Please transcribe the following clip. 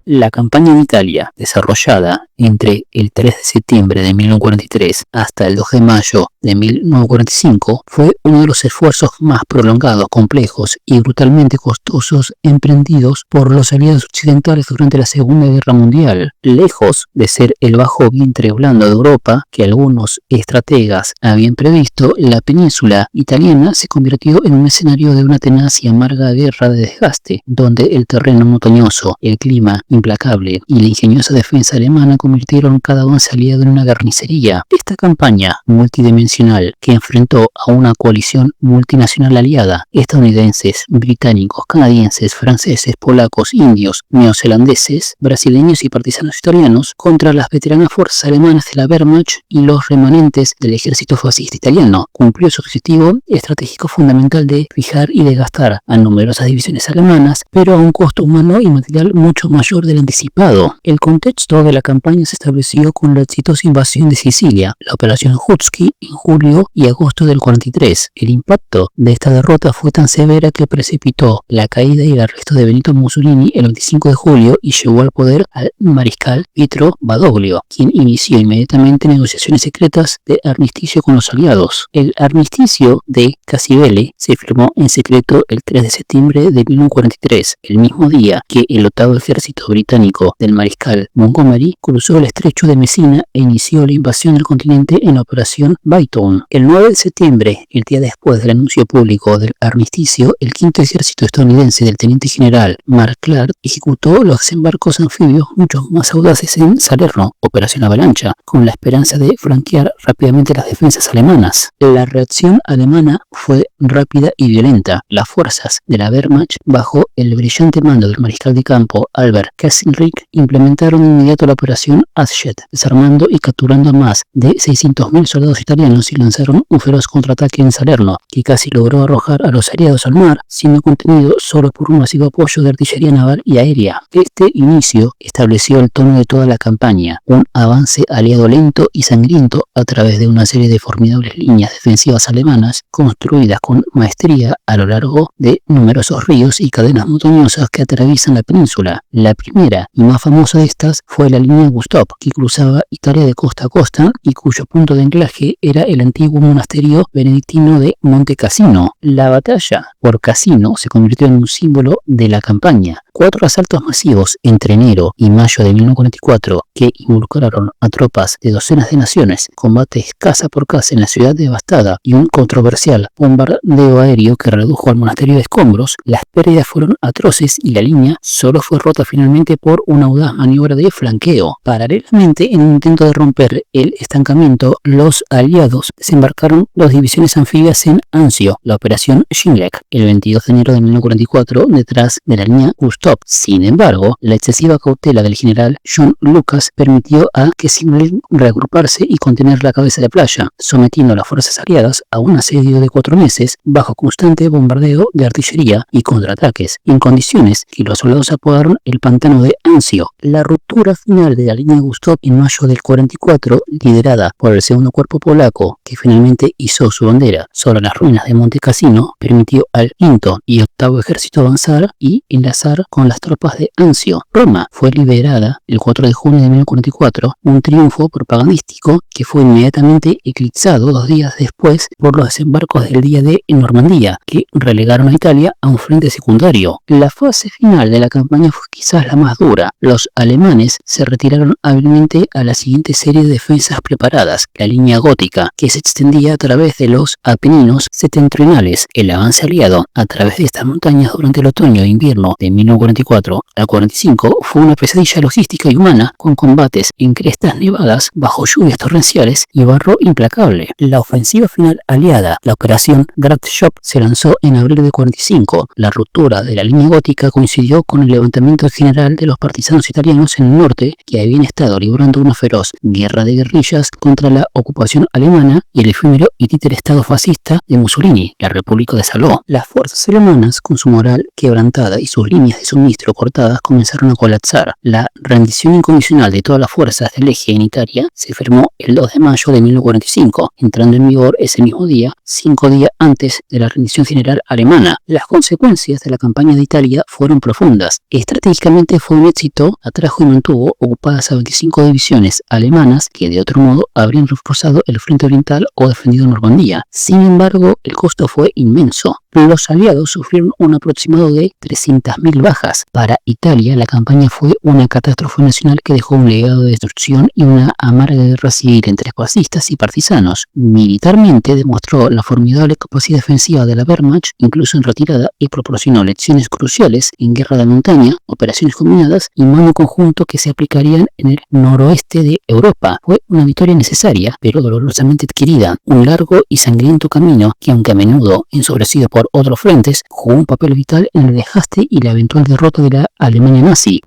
La campaña en Italia, desarrollada entre el 3 de septiembre de 1943 hasta el 2 de mayo de 1945, fue uno de los esfuerzos más prolongados, complejos y brutalmente costosos emprendidos por los aliados occidentales durante la Segunda Guerra Mundial. Lejos de ser el bajo vientre blando de Europa que algunos estrategas habían previsto, la península italiana se convirtió en un escenario de una tenaz y amarga guerra de desgaste, donde el terreno montañoso, el clima implacable y la ingeniosa defensa alemana convirtieron cada avance aliado en una carnicería. Esta campaña multidimensional que enfrentó a una coalición multinacional aliada, estadounidenses, británicos, canadienses, franceses, polacos, indios, neozelandeses, brasileños y partisanos italianos, contra las veteranas fuerzas alemanas de la Wehrmacht y los remanentes del ejército fascista italiano, cumplió su objetivo estratégico fundamental de fijar y desgastar a numerosas divisiones alemanas, pero a un costo humano y material mucho mayor del anticipado. El contexto de la campaña se estableció con la exitosa invasión de Sicilia, la operación Husky en julio y agosto del 43. El impacto de esta derrota fue tan severa que precipitó la caída y el arresto de Benito Mussolini el 25 de julio y llevó al poder al mariscal Pietro Badoglio, quien inició inmediatamente negociaciones secretas de armisticio con los aliados. El armisticio de Cassibile se firmó en secreto el 3 de septiembre de 1943, el mismo día que el octavo ejército británico del mariscal Montgomery cruzó el estrecho de Messina e inició la invasión del continente en la operación Baytown. El 9 de septiembre, el día después del anuncio público del armisticio, el quinto ejército estadounidense del teniente general Mark Clark ejecutó los desembarcos anfibios mucho más audaces en Salerno, Operación Avalancha, con la esperanza de flanquear rápidamente las defensas alemanas. La reacción alemana fue rápida y violenta. Las fuerzas de la Wehrmacht, bajo el brillante mando del mariscal de campo Albert Kesselring, implementaron de inmediato la operación Aschet, desarmando y capturando a más de 600.000 soldados italianos y lanzaron un feroz contraataque en Salerno, que casi logró arrojar a los aliados al mar, siendo contenido solo por un masivo apoyo de artillería naval y aérea. Este inicio estableció el tono de toda la campaña, un avance aliado lento y sangriento a través de una serie de formidables líneas defensivas alemanas construidas con maestría a lo largo de numerosos ríos y cadenas montañosas que atraviesan la península. La primera y más famosa de estas fue la línea Gustav, que cruzaba Italia de costa a costa y cuyo punto de anclaje era el antiguo monasterio benedictino de Monte Cassino. La batalla por Cassino se convirtió en un símbolo de la campaña. 4 asaltos masivos entre enero y mayo de 1944 que involucraron a tropas de docenas de naciones, combates casa por casa en la ciudad devastada y un controversial bombardeo aéreo que redujo al monasterio de escombros. Las pérdidas fueron atroces y la línea solo fue rota finalmente por una audaz maniobra de flanqueo. Paralelamente, en un intento de romper el estancamiento, los aliados desembarcaron 2 divisiones anfibias en Anzio, la operación Schindler, el 22 de enero de 1944 detrás de la línea Gustav. Sin embargo, la excesiva cautela del general John Lucas permitió a Kesselring reagruparse y contener la cabeza de playa, sometiendo a las fuerzas aliadas a un asedio de 4 meses bajo constante bombardeo de artillería y contraataques, en condiciones que los soldados apodaron el pantano de Anzio. La ruptura final de la línea Gustav en mayo del 44, liderada por el segundo cuerpo polaco, que finalmente izó su bandera sobre las ruinas de Monte Cassino, permitió al quinto y octavo ejército avanzar y enlazar con las tropas de Anzio. Roma fue liberada el 4 de junio de 1944, un triunfo propagandístico que fue inmediatamente eclipsado 2 días después por los desembarcos del día D en Normandía, que relegaron a Italia a un frente secundario. La fase final de la campaña fue quizás la más dura. Los alemanes se retiraron hábilmente a la siguiente serie de defensas preparadas, la línea gótica, que se extendía a través de los Apeninos septentrionales. El avance aliado a través de estas montañas durante el otoño e invierno de 1944 a 45 fue una pesadilla logística y humana, con combates en crestas nevadas bajo lluvias torrenciales y barro implacable. La ofensiva final aliada, la operación Graf-Schop, se lanzó en abril de 45. La ruptura de la línea gótica coincidió con el levantamiento general de los partisanos italianos en el norte, que habían estado librando una feroz guerra de guerrillas contra la ocupación alemana y el efímero y títere estado fascista de Mussolini, la República de Saló. Las fuerzas alemanas con su moral quebrantada y sus líneas de suministro cortadas, comenzaron a colapsar. La rendición incondicional de todas las fuerzas del eje en Italia se firmó el 2 de mayo de 1945, entrando en vigor ese mismo día, 5 días antes de la rendición general alemana. Las consecuencias de la campaña de Italia fueron profundas. Estratégicamente fue un éxito, atrajo y mantuvo ocupadas a 25 divisiones alemanas que de otro modo habrían reforzado el frente oriental o defendido Normandía. Sin embargo, el costo fue inmenso. Los aliados sufrieron un aproximado de 300.000 bajas. Para Italia, la campaña fue una catástrofe nacional que dejó un legado de destrucción y una amarga guerra civil entre fascistas y partisanos. Militarmente demostró la formidable capacidad defensiva de la Wehrmacht, incluso en retirada, y proporcionó lecciones cruciales en guerra de montaña, operaciones combinadas y mando conjunto que se aplicarían en el noroeste de Europa. Fue una victoria necesaria, pero dolorosamente adquirida, un largo y sangriento camino que, aunque a menudo ensobrecido por otros frentes, jugó un papel vital en el desgaste y la eventual derrota de la Alemania nazi.